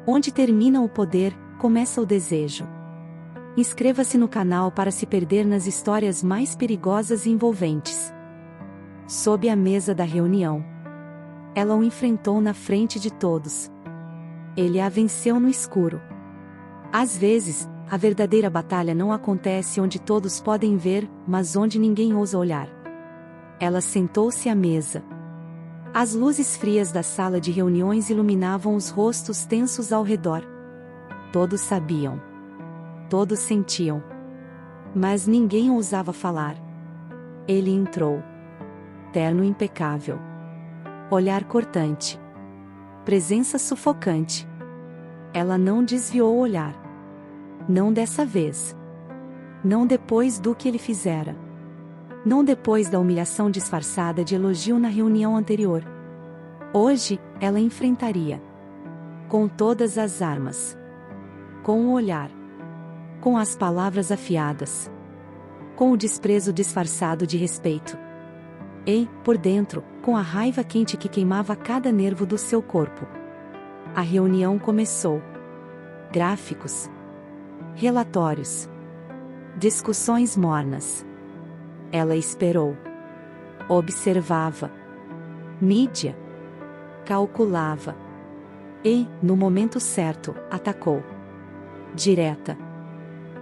Onde termina o poder, começa o desejo. Inscreva-se no canal para se perder nas histórias mais perigosas e envolventes. Sob a mesa da reunião. Ela o enfrentou na frente de todos. Ele a venceu no escuro. Às vezes, a verdadeira batalha não acontece onde todos podem ver, mas onde ninguém ousa olhar. Ela sentou-se à mesa. As luzes frias da sala de reuniões iluminavam os rostos tensos ao redor. Todos sabiam. Todos sentiam. Mas ninguém ousava falar. Ele entrou. Terno impecável. Olhar cortante. Presença sufocante. Ela não desviou o olhar. Não dessa vez. Não depois do que ele fizera. Não depois da humilhação disfarçada de elogio na reunião anterior. Hoje, ela enfrentaria. Com todas as armas. Com o olhar. Com as palavras afiadas. Com o desprezo disfarçado de respeito. E, por dentro, com a raiva quente que queimava cada nervo do seu corpo. A reunião começou. Gráficos. Relatórios. Discussões mornas. Ela esperou. Observava. Mídia. Calculava. E, no momento certo, atacou. Direta.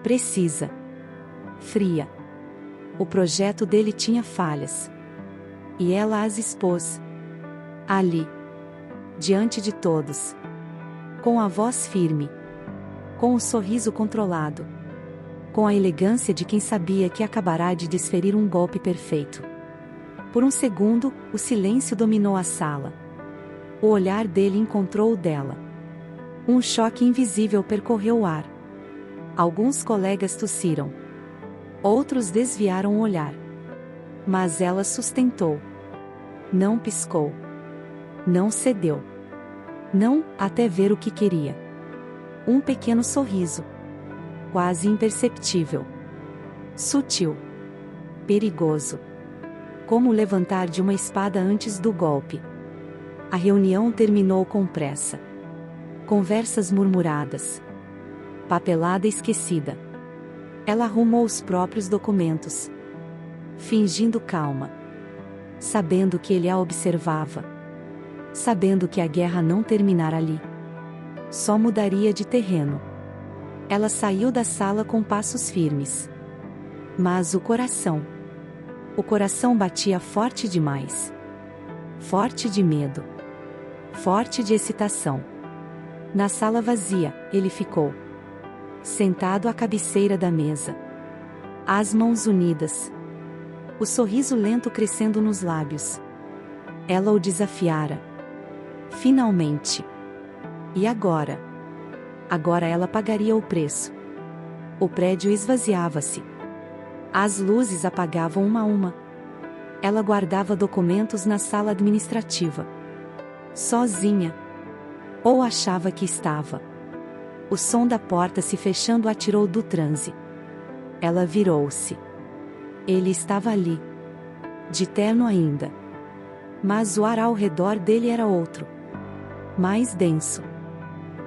Precisa. Fria. O projeto dele tinha falhas. E ela as expôs. Ali. Diante de todos. Com a voz firme. Com o sorriso controlado. Com a elegância de quem sabia que acabará de desferir um golpe perfeito. Por um segundo, o silêncio dominou a sala. O olhar dele encontrou o dela. Um choque invisível percorreu o ar. Alguns colegas tossiram. Outros desviaram o olhar. Mas ela sustentou. Não piscou. Não cedeu. Não, até ver o que queria. Um pequeno sorriso. Quase imperceptível. Sutil. Perigoso. Como o levantar de uma espada antes do golpe. A reunião terminou com pressa. Conversas murmuradas. Papelada esquecida. Ela arrumou os próprios documentos. Fingindo calma. Sabendo que ele a observava. Sabendo que a guerra não terminara ali. Só mudaria de terreno. Ela saiu da sala com passos firmes. Mas o coração batia forte demais. Forte de medo. Forte de excitação. Na sala vazia, ele ficou. Sentado à cabeceira da mesa. As mãos unidas. O sorriso lento crescendo nos lábios. Ela o desafiara. Finalmente. E agora? Agora ela pagaria o preço. O prédio esvaziava-se. As luzes apagavam uma a uma. Ela guardava documentos na sala administrativa. Sozinha. Ou achava que estava. O som da porta se fechando a tirou do transe. Ela virou-se. Ele estava ali. De terno ainda. Mas o ar ao redor dele era outro. Mais denso.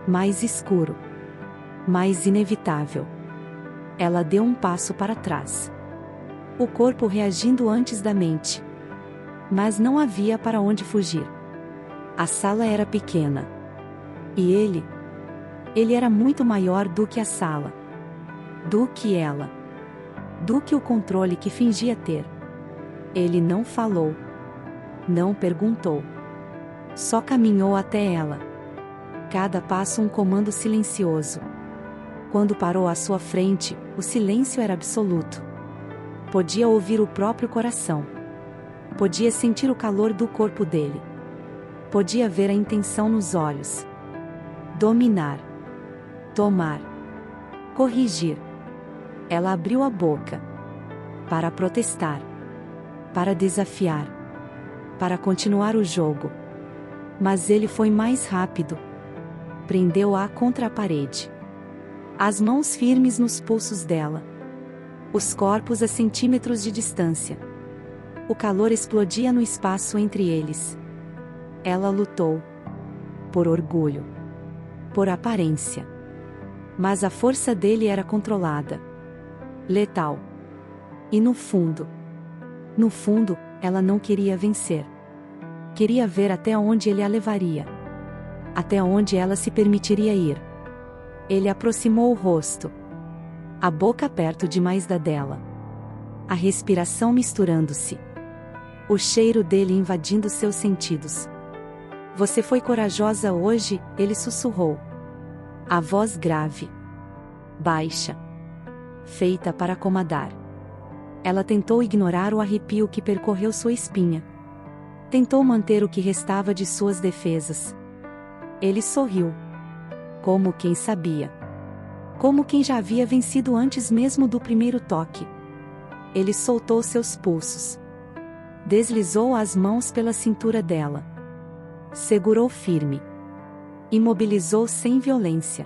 Mais escuro. Mais inevitável. Ela deu um passo para trás. O corpo reagindo antes da mente. Mas não havia para onde fugir. A sala era pequena. E ele era muito maior do que a sala. Do que ela. Do que o controle que fingia ter. Ele não falou. Não perguntou. Só caminhou até ela. Cada passo um comando silencioso. Quando parou à sua frente, o silêncio era absoluto. Podia ouvir o próprio coração. Podia sentir o calor do corpo dele. Podia ver a intenção nos olhos. Dominar. Tomar. Corrigir. Ela abriu a boca. Para protestar. Para desafiar. Para continuar o jogo. Mas ele foi mais rápido. Prendeu-a contra a parede. As mãos firmes nos pulsos dela. Os corpos a centímetros de distância. O calor explodia no espaço entre eles. Ela lutou. Por orgulho. por aparência. Mas a força dele era controlada. Letal. E no fundo, ela não queria vencer. Queria ver até onde ele a levaria. Até onde ela se permitiria ir. Ele aproximou o rosto. A boca perto demais da dela. A respiração misturando-se. O cheiro dele invadindo seus sentidos. Você foi corajosa hoje, ele sussurrou. A voz grave. Baixa. Feita para acomodar. Ela tentou ignorar o arrepio que percorreu sua espinha. Tentou manter o que restava de suas defesas. Ele sorriu. Como quem sabia. Como quem já havia vencido antes mesmo do primeiro toque. Ele soltou seus pulsos. Deslizou as mãos pela cintura dela. Segurou firme. Imobilizou sem violência.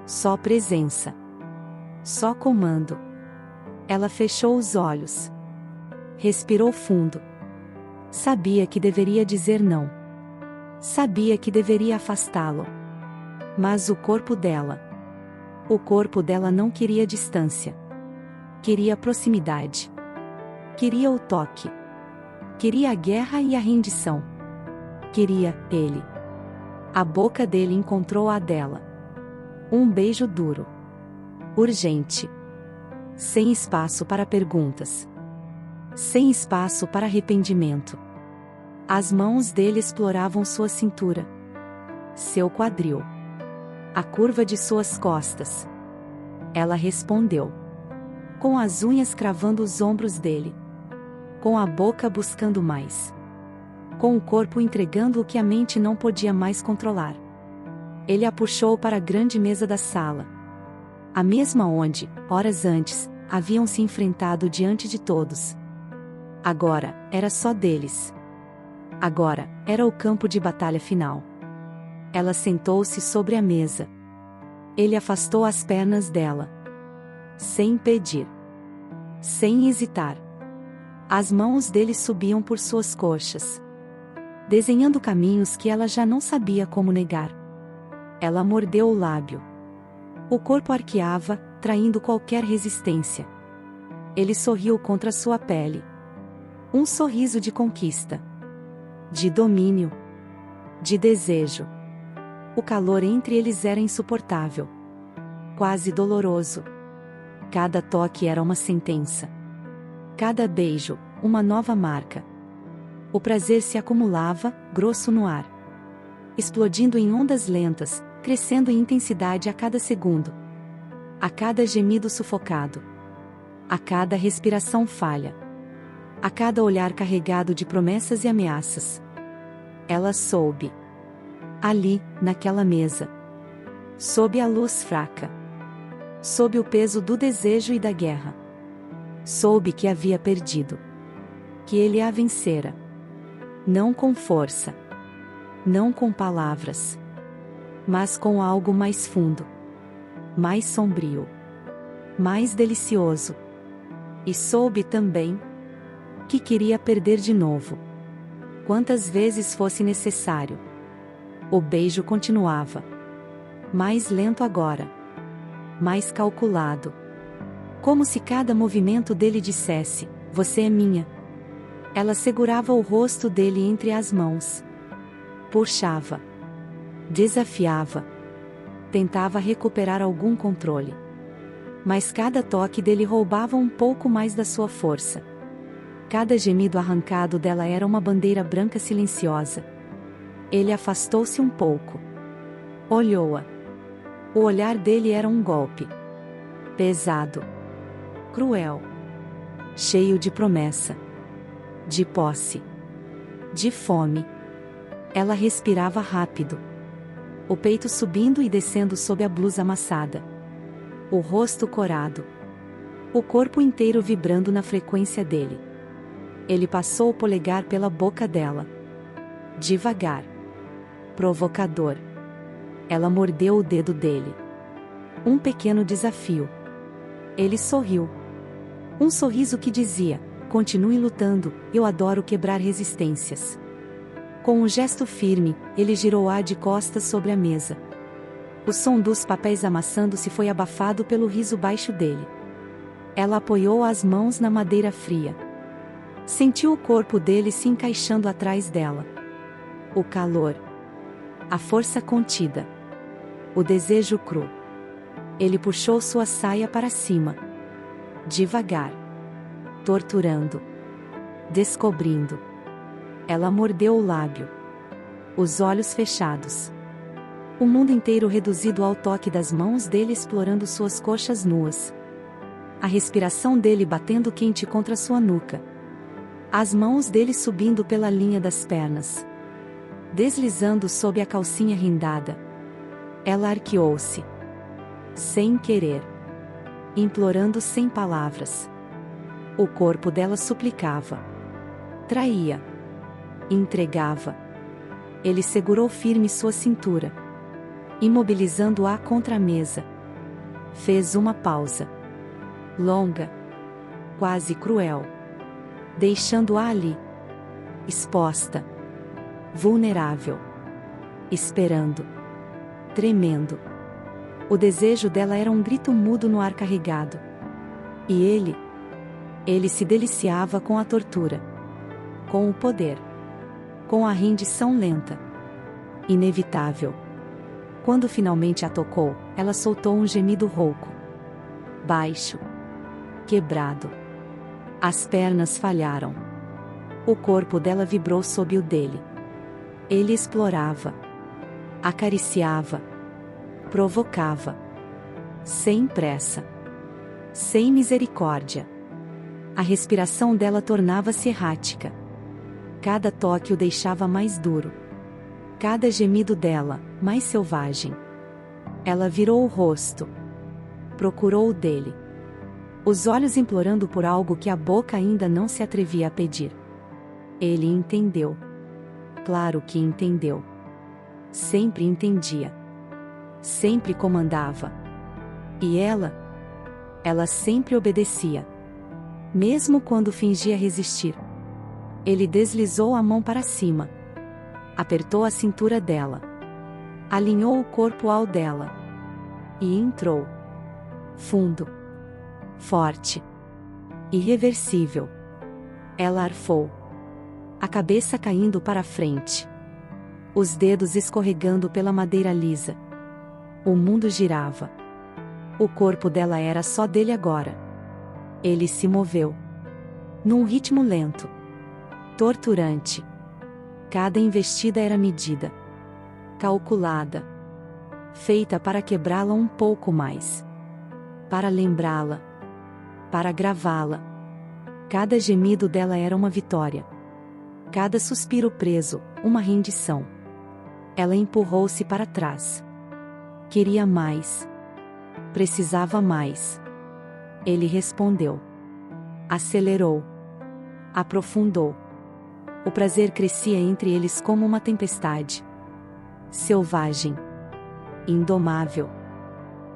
Só presença. Só comando. Ela fechou os olhos. Respirou fundo. Sabia que deveria dizer não. Sabia que deveria afastá-lo. Mas o corpo dela não queria distância. Queria proximidade. Queria o toque. Queria a guerra e a rendição. Queria ele. A boca dele encontrou a dela. Um beijo duro. Urgente. Sem espaço para perguntas. Sem espaço para arrependimento. As mãos dele exploravam sua cintura. Seu quadril. A curva de suas costas. Ela respondeu. Com as unhas cravando os ombros dele. Com a boca buscando mais. Com o corpo entregando o que a mente não podia mais controlar. Ele a puxou para a grande mesa da sala. A mesma onde, horas antes, haviam se enfrentado diante de todos. Agora, era só deles. Agora, era o campo de batalha final. Ela sentou-se sobre a mesa. Ele afastou as pernas dela. Sem pedir. Sem hesitar. As mãos dele subiam por suas coxas. Desenhando caminhos que ela já não sabia como negar. Ela mordeu o lábio. O corpo arqueava, traindo qualquer resistência. Ele sorriu contra sua pele. Um sorriso de conquista. De domínio. De desejo. O calor entre eles era insuportável. Quase doloroso. Cada toque era uma sentença. Cada beijo, uma nova marca. O prazer se acumulava, grosso no ar. Explodindo em ondas lentas, crescendo em intensidade a cada segundo. A cada gemido sufocado. A cada respiração falha. A cada olhar carregado de promessas e ameaças. Ela soube. Ali, naquela mesa. Sob a luz fraca. Sob o peso do desejo e da guerra. Soube que havia perdido. Que ele a vencera. Não com força. Não com palavras. Mas com algo mais fundo. Mais sombrio. Mais delicioso. E soube também que queria perder de novo. Quantas vezes fosse necessário. O beijo continuava. Mais lento agora. Mais calculado. Como se cada movimento dele dissesse: você é minha. Ela segurava o rosto dele entre as mãos. Puxava. Desafiava. Tentava recuperar algum controle. Mas cada toque dele roubava um pouco mais da sua força. Cada gemido arrancado dela era uma bandeira branca silenciosa. Ele afastou-se um pouco. Olhou-a. O olhar dele era um golpe. Pesado. Cruel. Cheio de promessa. De posse. De fome. Ela respirava rápido. O peito subindo e descendo sob a blusa amassada. O rosto corado. O corpo inteiro vibrando na frequência dele. Ele passou o polegar pela boca dela. Devagar. Provocador. Ela mordeu o dedo dele. Um pequeno desafio. Ele sorriu. Um sorriso que dizia: continue lutando, eu adoro quebrar resistências. Com um gesto firme, ele girou-a de costas sobre a mesa. O som dos papéis amassando-se foi abafado pelo riso baixo dele. Ela apoiou as mãos na madeira fria. Sentiu o corpo dele se encaixando atrás dela. O calor. A força contida. O desejo cru. Ele puxou sua saia para cima. Devagar. Torturando. Descobrindo. Ela mordeu o lábio. Os olhos fechados. O mundo inteiro reduzido ao toque das mãos dele explorando suas coxas nuas. A respiração dele batendo quente contra sua nuca. As mãos dele subindo pela linha das pernas. Deslizando sob a calcinha rendada. Ela arqueou-se. Sem querer. Implorando sem palavras. O corpo dela suplicava. Traía. Entregava. Ele segurou firme sua cintura. Imobilizando-a contra a mesa. Fez uma pausa. Longa. Quase cruel. Deixando-a ali. Exposta. Vulnerável. Esperando. Tremendo. O desejo dela era um grito mudo no ar carregado. E ele se deliciava com a tortura. Com o poder. Com a rendição lenta. Inevitável. Quando finalmente a tocou, ela soltou um gemido rouco. Baixo. Quebrado. As pernas falharam. O corpo dela vibrou sob o dele. Ele explorava. Acariciava. Provocava. Sem pressa. Sem misericórdia. A respiração dela tornava-se errática. Cada toque o deixava mais duro. Cada gemido dela, mais selvagem. Ela virou o rosto. Procurou o dele. Os olhos implorando por algo que a boca ainda não se atrevia a pedir. Ele entendeu. Claro que entendeu. Sempre entendia. Sempre comandava. E ela sempre obedecia. Mesmo quando fingia resistir. Ele deslizou a mão para cima. Apertou a cintura dela. Alinhou o corpo ao dela. E entrou. Fundo. Forte. Irreversível. Ela arfou. A cabeça caindo para frente. Os dedos escorregando pela madeira lisa. O mundo girava. O corpo dela era só dele agora. Ele se moveu. Num ritmo lento. Torturante. Cada investida era medida. Calculada. Feita para quebrá-la um pouco mais. Para lembrá-la. Para gravá-la. Cada gemido dela era uma vitória. Cada suspiro preso, uma rendição. Ela empurrou-se para trás. Queria mais. Precisava mais. Ele respondeu. Acelerou. Aprofundou. O prazer crescia entre eles como uma tempestade. Selvagem. Indomável.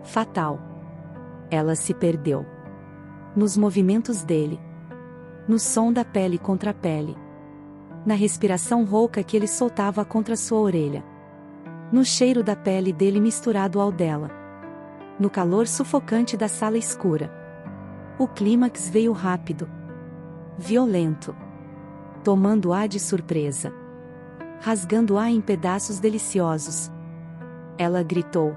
Fatal. Ela se perdeu. Nos movimentos dele. No som da pele contra a pele. Na respiração rouca que ele soltava contra sua orelha. No cheiro da pele dele misturado ao dela. No calor sufocante da sala escura. O clímax veio rápido. Violento. Tomando-a de surpresa. Rasgando-a em pedaços deliciosos. Ela gritou.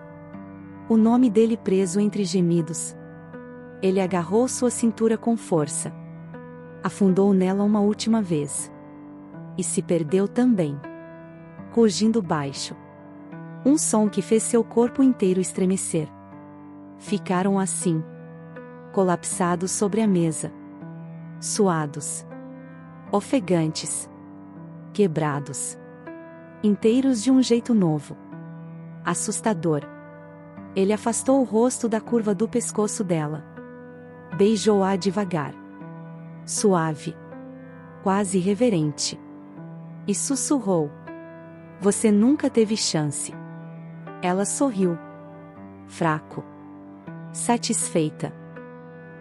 O nome dele preso entre gemidos. Ele agarrou sua cintura com força. Afundou nela uma última vez. E se perdeu também. Rugindo baixo. Um som que fez seu corpo inteiro estremecer. Ficaram assim. Colapsados sobre a mesa. Suados. Ofegantes. Quebrados. Inteiros de um jeito novo. Assustador. Ele afastou o rosto da curva do pescoço dela. Beijou-a devagar. Suave. Quase reverente. E sussurrou. Você nunca teve chance. Ela sorriu. Fraco. Satisfeita.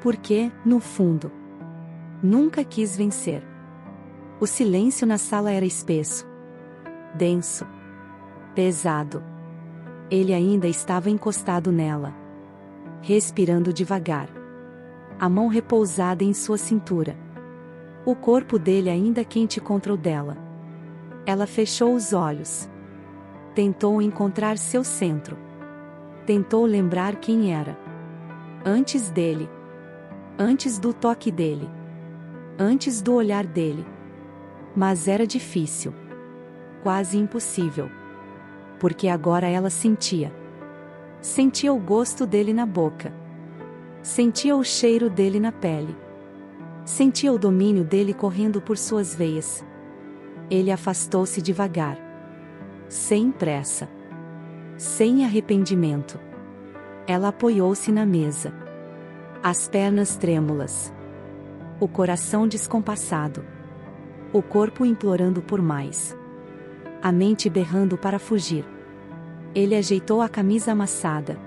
Porque, no fundo, nunca quis vencer. O silêncio na sala era espesso. Denso. Pesado. Ele ainda estava encostado nela, respirando devagar, a mão repousada em sua cintura. O corpo dele ainda quente contra o dela. Ela fechou os olhos. Tentou encontrar seu centro. Tentou lembrar quem era. Antes dele. Antes do toque dele. Antes do olhar dele. Mas era difícil. Quase impossível. Porque agora ela sentia. Sentia o gosto dele na boca. Sentia o cheiro dele na pele. Sentia o domínio dele correndo por suas veias. Ele afastou-se devagar. Sem pressa. Sem arrependimento. Ela apoiou-se na mesa. As pernas trêmulas. O coração descompassado. O corpo implorando por mais. A mente berrando para fugir. Ele ajeitou a camisa amassada.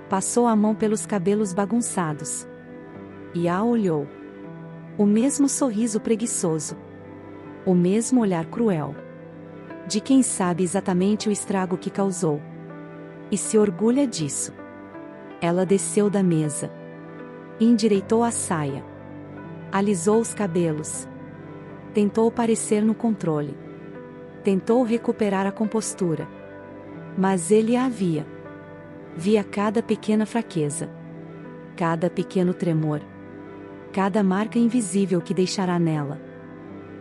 Passou a mão pelos cabelos bagunçados. E a olhou. O mesmo sorriso preguiçoso. O mesmo olhar cruel. De quem sabe exatamente o estrago que causou. E se orgulha disso. Ela desceu da mesa. Endireitou a saia. Alisou os cabelos. Tentou parecer no controle. Tentou recuperar a compostura. Mas ele a via. Via cada pequena fraqueza. Cada pequeno tremor. Cada marca invisível que deixará nela.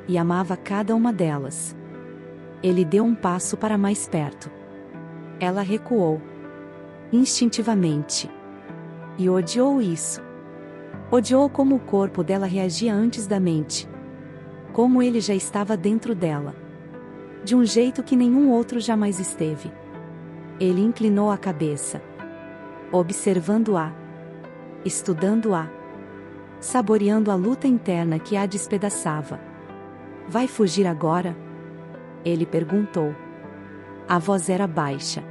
E amava cada uma delas. Ele deu um passo para mais perto. Ela recuou. Instintivamente. E odiou isso. Odiou como o corpo dela reagia antes da mente. Como ele já estava dentro dela. De um jeito que nenhum outro jamais esteve. Ele inclinou a cabeça. Observando-a. Estudando-a. Saboreando a luta interna que a despedaçava. Vai fugir agora? Ele perguntou. A voz era baixa.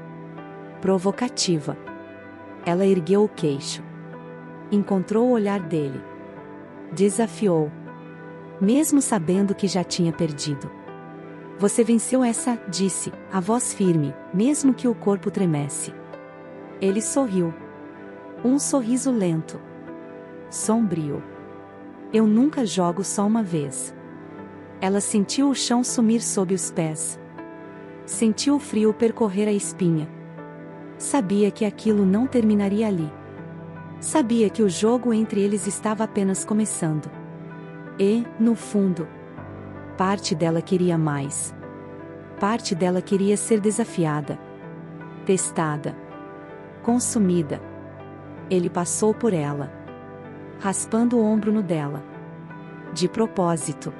Provocativa. Ela ergueu o queixo. Encontrou o olhar dele. Desafiou. Mesmo sabendo que já tinha perdido. Você venceu essa, disse, a voz firme, mesmo que o corpo tremesse. Ele sorriu. Um sorriso lento. Sombrio. Eu nunca jogo só uma vez. Ela sentiu o chão sumir sob os pés. Sentiu o frio percorrer a espinha. Sabia que aquilo não terminaria ali. Sabia que o jogo entre eles estava apenas começando. E, no fundo, parte dela queria mais. Parte dela queria ser desafiada. Testada. Consumida. Ele passou por ela. Raspando o ombro no dela. De propósito.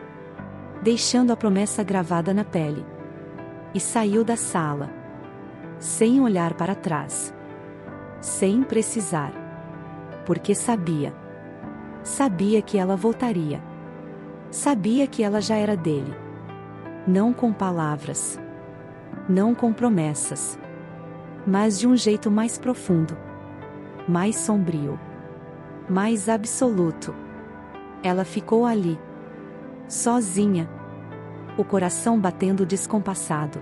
Deixando a promessa gravada na pele. E saiu da sala. Sem olhar para trás. Sem precisar. Porque sabia. Sabia que ela voltaria. Sabia que ela já era dele. Não com palavras. Não com promessas. Mas de um jeito mais profundo. Mais sombrio. Mais absoluto. Ela ficou ali. Sozinha. O coração batendo descompassado.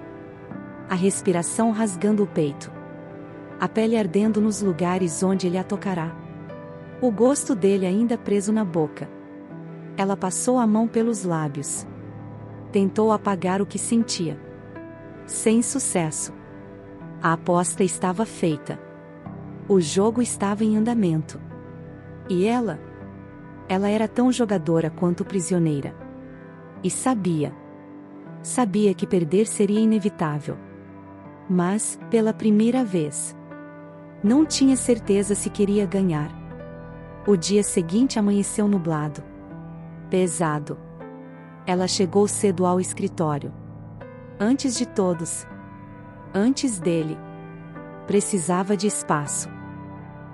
A respiração rasgando o peito. A pele ardendo nos lugares onde ele a tocará. O gosto dele ainda preso na boca. Ela passou a mão pelos lábios. Tentou apagar o que sentia. Sem sucesso. A aposta estava feita. O jogo estava em andamento. E ela? Ela era tão jogadora quanto prisioneira. E sabia. Sabia que perder seria inevitável. Mas, pela primeira vez, não tinha certeza se queria ganhar. O dia seguinte amanheceu nublado. Pesado. Ela chegou cedo ao escritório. Antes de todos. Antes dele. Precisava de espaço.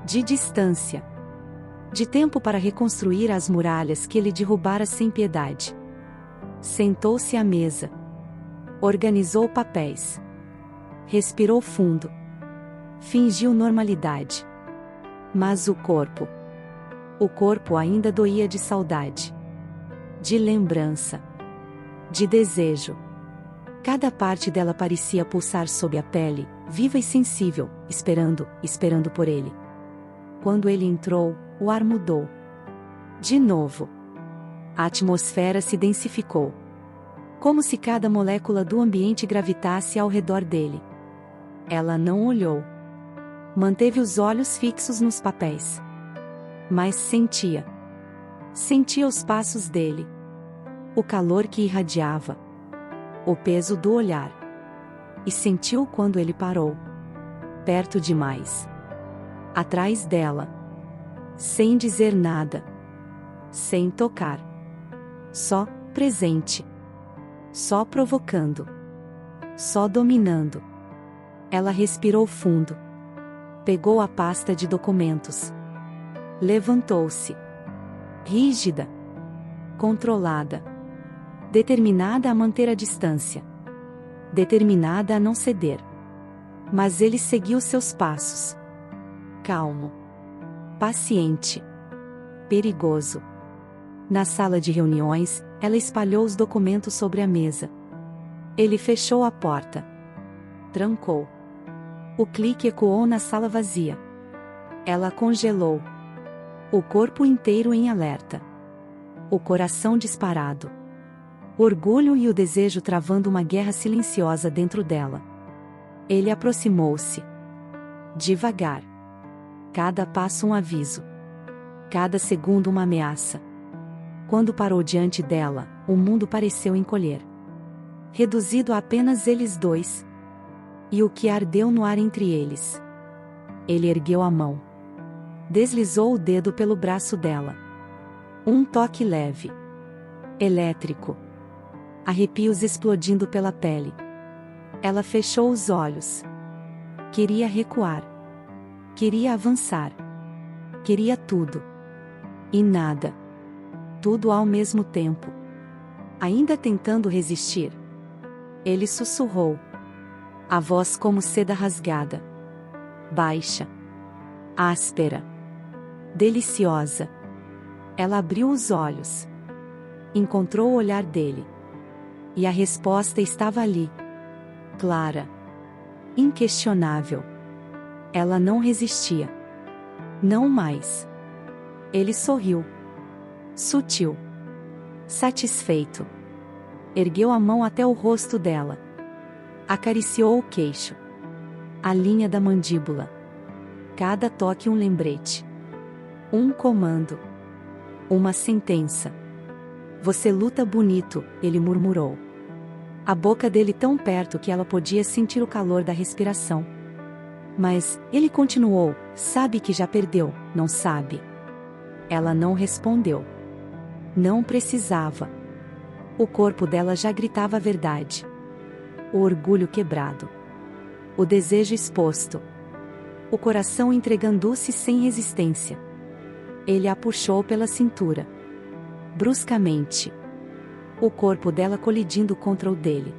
De distância. De tempo para reconstruir as muralhas que ele derrubara sem piedade. Sentou-se à mesa. Organizou papéis. Respirou fundo. Fingiu normalidade. Mas o corpo ainda doía de saudade. De lembrança. De desejo. Cada parte dela parecia pulsar sob a pele, viva e sensível, esperando por ele. Quando ele entrou, o ar mudou. De novo. A atmosfera se densificou. Como se cada molécula do ambiente gravitasse ao redor dele. Ela não olhou. Manteve os olhos fixos nos papéis. Mas sentia. Sentia os passos dele. O calor que irradiava. O peso do olhar. E sentiu quando ele parou. Perto demais. Atrás dela. Sem dizer nada. Sem tocar. Só presente. Só provocando. Só dominando. Ela respirou fundo. Pegou a pasta de documentos. Levantou-se. Rígida. Controlada. Determinada a manter a distância. Determinada a não ceder. Mas ele seguiu seus passos. Calmo. Paciente. Perigoso. Na sala de reuniões, ela espalhou os documentos sobre a mesa. Ele fechou a porta. Trancou. O clique ecoou na sala vazia. Ela congelou. O corpo inteiro em alerta. O coração disparado. O orgulho e o desejo travando uma guerra silenciosa dentro dela. Ele aproximou-se. Devagar. Cada passo um aviso. Cada segundo uma ameaça. Quando parou diante dela, o mundo pareceu encolher. Reduzido a apenas eles dois. E o que ardeu no ar entre eles. Ele ergueu a mão. Deslizou o dedo pelo braço dela. Um toque leve. Elétrico. Arrepios explodindo pela pele. Ela fechou os olhos. Queria recuar. Queria avançar. Queria tudo. E nada. Tudo ao mesmo tempo. Ainda tentando resistir. Ele sussurrou. A voz como seda rasgada. Baixa. Áspera. Deliciosa. Ela abriu os olhos. Encontrou o olhar dele. E a resposta estava ali. Clara. Inquestionável. Ela não resistia. Não mais. Ele sorriu. Sutil. Satisfeito. Ergueu a mão até o rosto dela. Acariciou o queixo. A linha da mandíbula. Cada toque um lembrete. Um comando. Uma sentença. Você luta bonito, ele murmurou. A boca dele tão perto que ela podia sentir o calor da respiração. Mas, ele continuou, sabe que já perdeu, não sabe? Ela não respondeu. Não precisava. O corpo dela já gritava a verdade. O orgulho quebrado. O desejo exposto. O coração entregando-se sem resistência. Ele a puxou pela cintura. Bruscamente. O corpo dela colidindo contra o dele.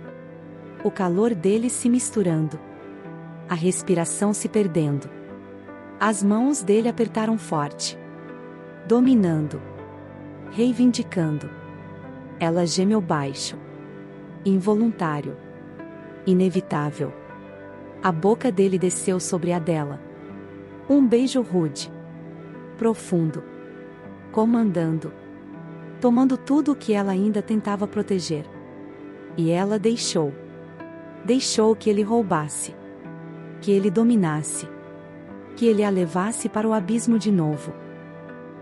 O calor dele se misturando. A respiração se perdendo. As mãos dele apertaram forte. Dominando. Reivindicando. Ela gemeu baixo. Involuntário. Inevitável. A boca dele desceu sobre a dela. Um beijo rude. Profundo. Comandando. Tomando tudo o que ela ainda tentava proteger. E ela deixou. Deixou que ele roubasse. Que ele dominasse. Que ele a levasse para o abismo de novo.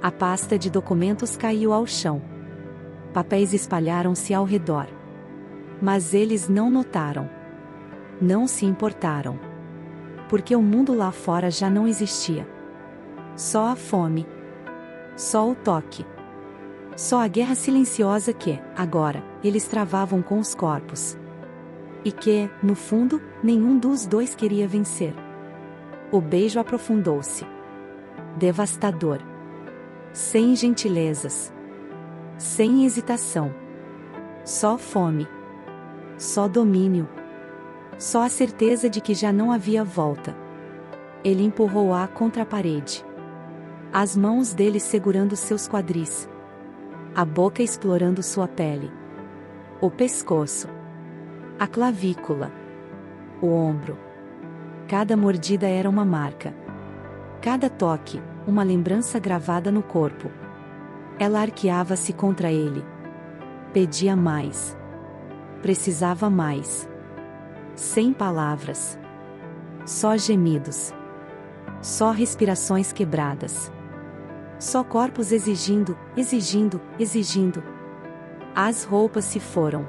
A pasta de documentos caiu ao chão. Papéis espalharam-se ao redor. Mas eles não notaram. Não se importaram. Porque o mundo lá fora já não existia. Só a fome. Só o toque. Só a guerra silenciosa que, agora, eles travavam com os corpos. E que, no fundo, nenhum dos dois queria vencer. O beijo aprofundou-se. Devastador. Sem gentilezas. Sem hesitação. Só fome. Só domínio. Só a certeza de que já não havia volta. Ele empurrou-a contra a parede. As mãos dele segurando seus quadris. A boca explorando sua pele. O pescoço. A clavícula. O ombro. Cada mordida era uma marca. Cada toque, uma lembrança gravada no corpo. Ela arqueava-se contra ele. Pedia mais. Precisava mais. Sem palavras. Só gemidos. Só respirações quebradas. Só corpos exigindo, exigindo, exigindo. As roupas se foram.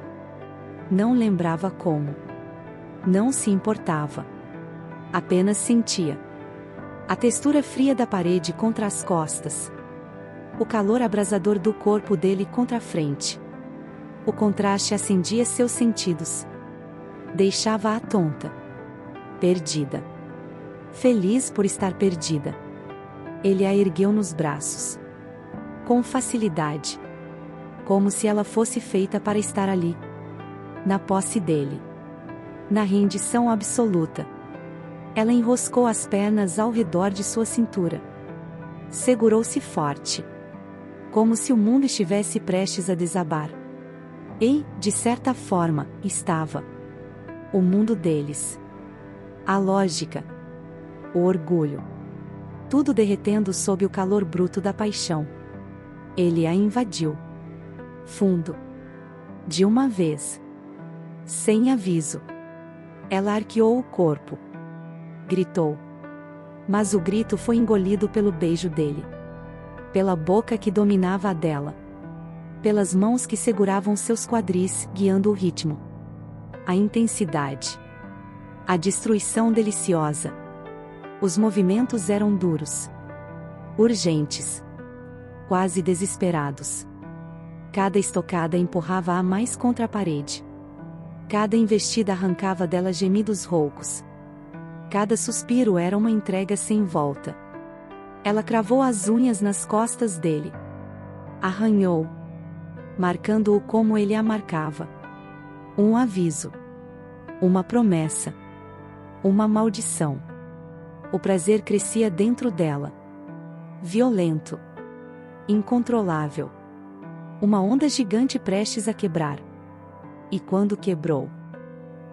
Não lembrava como. Não se importava. Apenas sentia. A textura fria da parede contra as costas. O calor abrasador do corpo dele contra a frente. O contraste acendia seus sentidos. Deixava-a tonta. Perdida. Feliz por estar perdida. Ele a ergueu nos braços. Com facilidade. Como se ela fosse feita para estar ali. Na posse dele. Na rendição absoluta. Ela enroscou as pernas ao redor de sua cintura. Segurou-se forte. Como se o mundo estivesse prestes a desabar. E, de certa forma, estava. O mundo deles. A lógica. O orgulho. Tudo derretendo sob o calor bruto da paixão. Ele a invadiu. Fundo. De uma vez. Sem aviso. Ela arqueou o corpo. Gritou. Mas o grito foi engolido pelo beijo dele. Pela boca que dominava a dela. Pelas mãos que seguravam seus quadris, guiando o ritmo. A intensidade. A destruição deliciosa. Os movimentos eram duros. Urgentes. Quase desesperados. Cada estocada empurrava-a mais contra a parede. Cada investida arrancava dela gemidos roucos. Cada suspiro era uma entrega sem volta. Ela cravou as unhas nas costas dele. Arranhou. Marcando-o como ele a marcava. Um aviso. Uma promessa. Uma maldição. O prazer crescia dentro dela. Violento. Incontrolável. Uma onda gigante prestes a quebrar. E quando quebrou?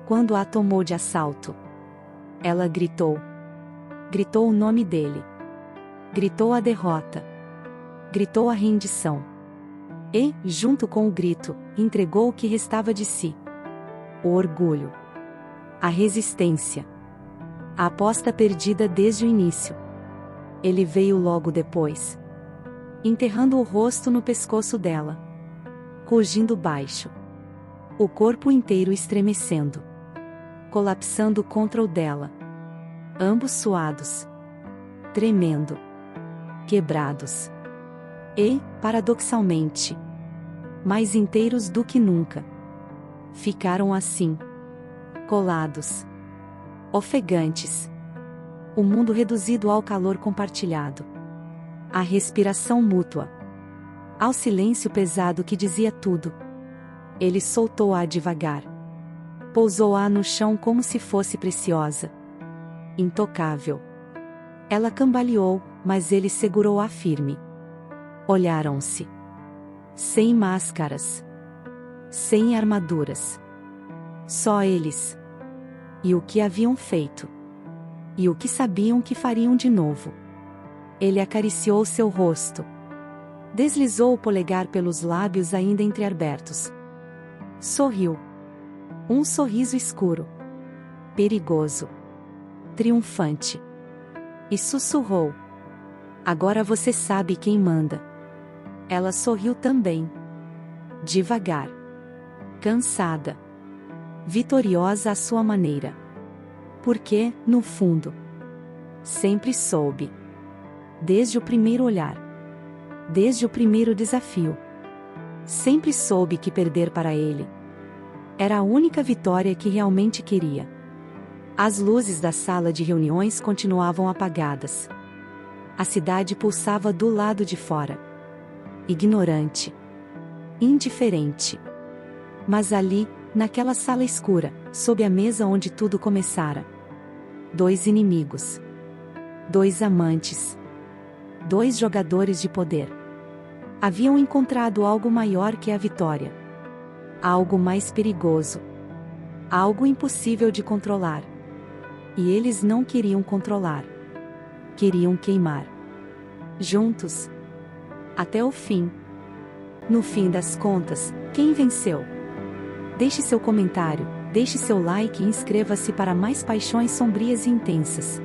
Quando a tomou de assalto? Ela gritou. Gritou o nome dele. Gritou a derrota. Gritou a rendição. E, junto com o grito, entregou o que restava de si. O orgulho. A resistência. A aposta perdida desde o início. Ele veio logo depois. Enterrando o rosto no pescoço dela. Rugindo baixo. O corpo inteiro estremecendo. Colapsando contra o dela. Ambos suados. Tremendo. Quebrados. E, paradoxalmente, mais inteiros do que nunca. Ficaram assim. Colados. Ofegantes. O mundo reduzido ao calor compartilhado. À respiração mútua. Ao silêncio pesado que dizia tudo. Ele soltou-a devagar. Pousou-a no chão como se fosse preciosa. Intocável. Ela cambaleou, mas ele segurou-a firme. Olharam-se. Sem máscaras. Sem armaduras. Só eles. E o que haviam feito. E o que sabiam que fariam de novo. Ele acariciou seu rosto. Deslizou o polegar pelos lábios ainda entreabertos. Sorriu. Um sorriso escuro. Perigoso. Triunfante. E sussurrou. Agora você sabe quem manda. Ela sorriu também. Devagar. Cansada. Vitoriosa à sua maneira. Porque, no fundo, sempre soube. Desde o primeiro olhar. Desde o primeiro desafio. Sempre soube que perder para ele era a única vitória que realmente queria. As luzes da sala de reuniões continuavam apagadas. A cidade pulsava do lado de fora. Ignorante. Indiferente. Mas ali, naquela sala escura, sob a mesa onde tudo começara. 2 inimigos. 2 amantes. 2 jogadores de poder. Haviam encontrado algo maior que a vitória. Algo mais perigoso. Algo impossível de controlar. E eles não queriam controlar. Queriam queimar. Juntos. Até o fim. No fim das contas, quem venceu? Deixe seu comentário, deixe seu like e inscreva-se para mais paixões sombrias e intensas.